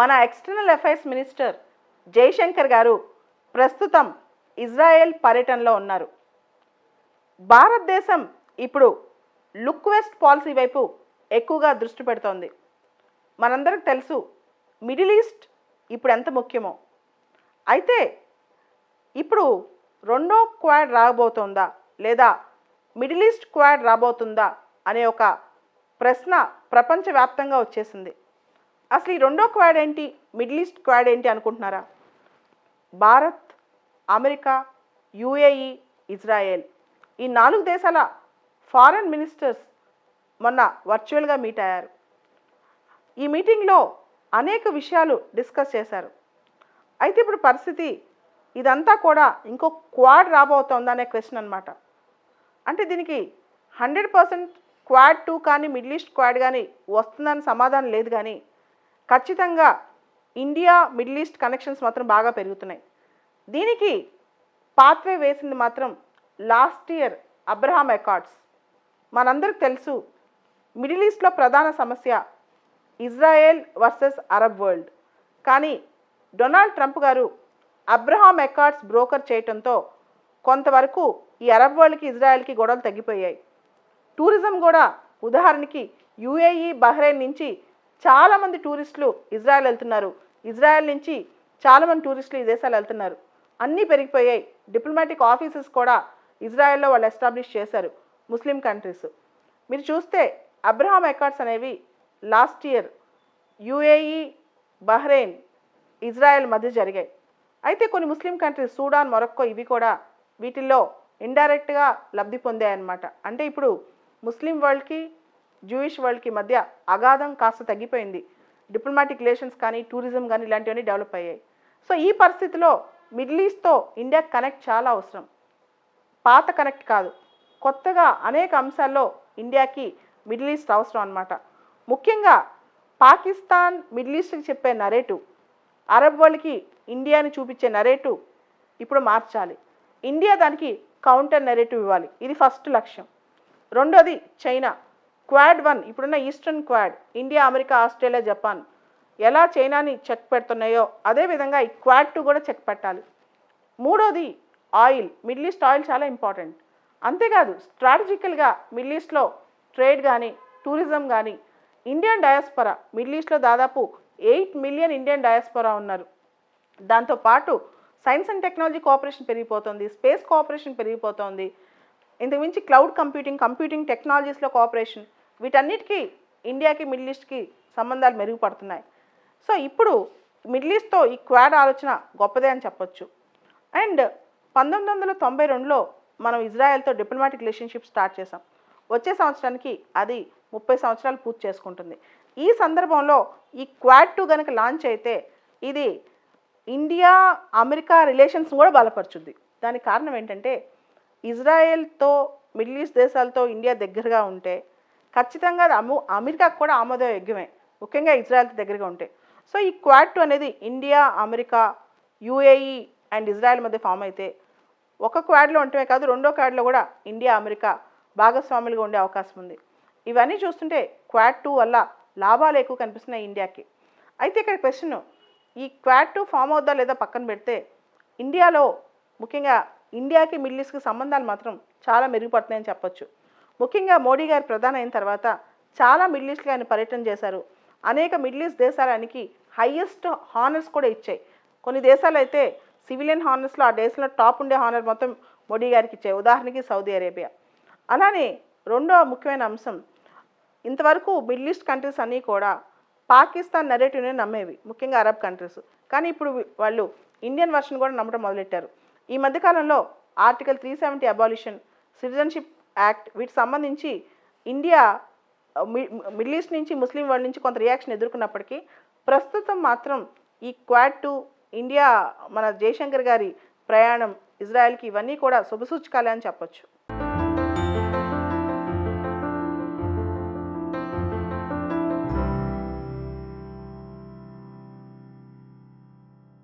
మన external affairs minister Jayashankar గారు ప్రస్తుతం ఇజ్రాయెల్ పర్యటనలో ఉన్నారు. భారతదేశం ఇప్పుడు లుక్ వెస్ట్ పాలసీ వైపు ఎక్కువగా దృష్టి పెడుతోంది. మనందరికి తెలుసు మిడిల్ ఈస్ట్ ఇప్పుడు ఎంత ముఖ్యమో. అయితే ఇప్పుడు రెండో క్వాడ్ రాబోతుందా లేదా మిడిల్ ఈస్ట్ క్వాడ్ రాబోతుందా అనే ఒక ప్రశ్న ప్రపంచవ్యాప్తంగా వచ్చేసింది. అసలు ఈ రెండో క్వాడ్ ఏంటి, మిడిల్ ఈస్ట్ క్వాడ్ ఏంటి అనుకుంటున్నారా? భారత్, అమెరికా, యుఏఈ, ఇజ్రాయెల్ ఈ 4 దేశాల ఫారెన్ మినిస్టర్స్ మొన్న వర్చువల్గా మీట్ అయ్యారు. ఈ మీటింగ్లో అనేక విషయాలు డిస్కస్ చేశారు. అయితే ఇప్పుడు పరిస్థితి ఇదంతా కూడా ఇంకో క్వాడ్ రాబోతోందా అనే క్వశ్చన్ అనమాట. అంటే దీనికి 100% క్వాడ్ 2 కానీ మిడిల్ ఈస్ట్ క్వాడ్ కానీ వస్తుందని సమాధానం లేదు. కానీ ఖచ్చితంగా ఇండియా మిడిల్ ఈస్ట్ కనెక్షన్స్ మాత్రం బాగా పెరుగుతున్నాయి. దీనికి పాత్వే వేసింది మాత్రం లాస్ట్ ఇయర్ అబ్రహాం అకార్డ్స్. మనందరికి తెలుసు మిడిల్ ఈస్ట్లో ప్రధాన సమస్య ఇజ్రాయెల్ వర్సెస్ అరబ్ వరల్డ్. కానీ డొనాల్డ్ ట్రంప్ గారు అబ్రహాం అకార్డ్స్ బ్రోకర్ చేయడంతో కొంతవరకు ఈ అరబ్ వరల్డ్కి ఇజ్రాయెల్కి గొడవలు తగ్గిపోయాయి. టూరిజం కూడా ఉదాహరణకి యుఏఈ, బహ్రెయిన్ నుంచి చాలామంది టూరిస్టులు ఇజ్రాయెల్ వెళ్తున్నారు. ఇజ్రాయెల్ నుంచి చాలామంది టూరిస్టులు ఈ దేశాలు వెళ్తున్నారు. అన్నీ పెరిగిపోయాయి. డిప్లొమాటిక్ ఆఫీసెస్ కూడా ఇజ్రాయెల్లో వాళ్ళు ఎస్టాబ్లిష్ చేశారు ముస్లిం కంట్రీస్. మీరు చూస్తే అబ్రహాం అకార్డ్స్ అనేవి last year UAE, Bahrain, Israel మధ్య జరిగాయి. అయితే కొన్ని ముస్లిం కంట్రీస్ సూడాన్, మొరక్కో ఇవి కూడా వీటిల్లో ఇండైరెక్ట్గా లబ్ధి పొందాయన్నమాట. అంటే ఇప్పుడు ముస్లిం వరల్డ్కి, జూయిష్ వరల్డ్కి మధ్య అగాధం కాస్త తగ్గిపోయింది. డిప్లొమాటిక్ రిలేషన్స్ కానీ, టూరిజం కానీ ఇలాంటివన్నీ డెవలప్ అయ్యాయి. సో ఈ పరిస్థితిలో మిడిల్ ఈస్ట్తో ఇండియా కనెక్ట్ చాలా అవసరం. పాత కనెక్ట్ కాదు, కొత్తగా అనేక అంశాల్లో ఇండియాకి మిడిల్ ఈస్ట్ అవసరం అన్నమాట. ముఖ్యంగా పాకిస్తాన్ మిడిల్ ఈస్ట్కి చెప్పే నరేటివ్, అరబ్ వరల్డ్కి ఇండియాని చూపించే నరేటివ్ ఇప్పుడు మార్చాలి. ఇండియా దానికి కౌంటర్ నెరేటివ్ ఇవ్వాలి. ఇది ఫస్ట్ లక్ష్యం. రెండోది చైనా. క్వాడ్ 1 ఇప్పుడున్న eastern quad India, America, Australia, Japan ఎలా చైనాని చెక్ పెడుతున్నాయో అదేవిధంగా ఈ క్వాడ్ 2 కూడా చెక్ పెట్టాలి. మూడోది ఆయిల్. మిడిల్ ఈస్ట్ ఆయిల్ చాలా ఇంపార్టెంట్. అంతేకాదు స్ట్రాటజికల్గా మిడిల్ ఈస్ట్లో ట్రేడ్ కానీ, టూరిజం కానీ, ఇండియన్ డయాస్పొరా మిడిల్ ఈస్ట్లో దాదాపు 8 మిలియన్ ఇండియన్ డయాస్పొరా ఉన్నారు. దాంతోపాటు సైన్స్ అండ్ టెక్నాలజీ కోఆపరేషన్ పెరిగిపోతుంది, స్పేస్ కోఆపరేషన్ పెరిగిపోతుంది, ఇంతకుమించి క్లౌడ్ కంప్యూటింగ్ టెక్నాలజీస్లో కోఆపరేషన్, వీటన్నిటికీ ఇండియాకి మిడిల్ ఈస్ట్కి సంబంధాలు మెరుగుపడుతున్నాయి. సో ఇప్పుడు మిడిల్ ఈస్ట్తో ఈ క్వాడ్ ఆలోచన గొప్పదే అని చెప్పొచ్చు. అండ్ 1992లో మనం ఇజ్రాయెల్తో డిప్లొమాటిక్ రిలేషన్షిప్ స్టార్ట్ చేసాం. వచ్చే సంవత్సరానికి అది 30 సంవత్సరాలు పూర్తి చేసుకుంటుంది. ఈ సందర్భంలో ఈ క్వాడ్ 2 కనుక లాంచ్ అయితే ఇది ఇండియా, అమెరికా రిలేషన్స్ కూడా బలపరుచుద్ది. దానికి కారణం ఏంటంటే ఇజ్రాయెల్తో, మిడిల్ ఈస్ట్ దేశాలతో ఇండియా దగ్గరగా ఉంటే ఖచ్చితంగా అది అమెరికాకు కూడా ఆమోదయోగ్యమే, ముఖ్యంగా ఇజ్రాయెల్తో దగ్గరగా ఉంటే. సో ఈ క్వాడ్ 2 అనేది India, America, UAE and Israel మధ్య ఫామ్ అయితే ఒక క్వాడ్లో ఉండటమే కాదు, రెండో క్వాడ్లో కూడా ఇండియా, అమెరికా భాగస్వాములుగా ఉండే అవకాశం ఉంది. ఇవన్నీ చూస్తుంటే క్వాడ్ 2 వల్ల లాభాలు ఎక్కువ కనిపిస్తున్నాయి ఇండియాకి. అయితే ఇక్కడ క్వశ్చన్, ఈ క్వాడ్ 2 ఫామ్ అవుద్దా లేదా పక్కన పెడితే ఇండియాలో ముఖ్యంగా ఇండియాకి మిడిల్ ఈస్ట్కి సంబంధాలు మాత్రం చాలా మెరుగుపడుతున్నాయని చెప్పొచ్చు. ముఖ్యంగా మోడీ గారు ప్రధాని అయిన తర్వాత చాలా మిడిల్ ఈస్ట్కి ఆయన పర్యటన చేశారు. అనేక మిడిల్ ఈస్ట్ దేశాలకి హైయెస్ట్ హానర్స్ కూడా ఇచ్చాయి. కొన్ని దేశాలు అయితే సివిలియన్ హానర్స్లో ఆ దేశంలో టాప్ ఉండే హానర్ మొత్తం మోడీ గారికి ఇచ్చాయి. ఉదాహరణకి సౌదీ అరేబియా. అలానే రెండో ముఖ్యమైన అంశం, ఇంతవరకు మిడిల్ ఈస్ట్ కంట్రీస్ అన్నీ కూడా పాకిస్తాన్ నెరేటివ్ని నమ్మేవి, ముఖ్యంగా అరబ్ కంట్రీస్. కానీ ఇప్పుడు వాళ్ళు ఇండియన్ వర్షన్ కూడా నమ్మడం మొదలెట్టారు. ఈ మధ్యకాలంలో ఆర్టికల్ 370 అబాలిషన్, సిటిజన్షిప్ యాక్ట్ వీటికి సంబంధించి ఇండియా మిడిల్ ఈస్ట్ నుంచి, ముస్లిం వరల్డ్ నుంచి కొంత రియాక్షన్ ఎదుర్కొన్నప్పటికీ ప్రస్తుతం మాత్రం ఈ క్వాడ్ 2, ఇండియా, మన జయశంకర్ గారి ప్రయాణం ఇజ్రాయెల్కి ఇవన్నీ కూడా శుభసూచకాలే అని చెప్పొచ్చు.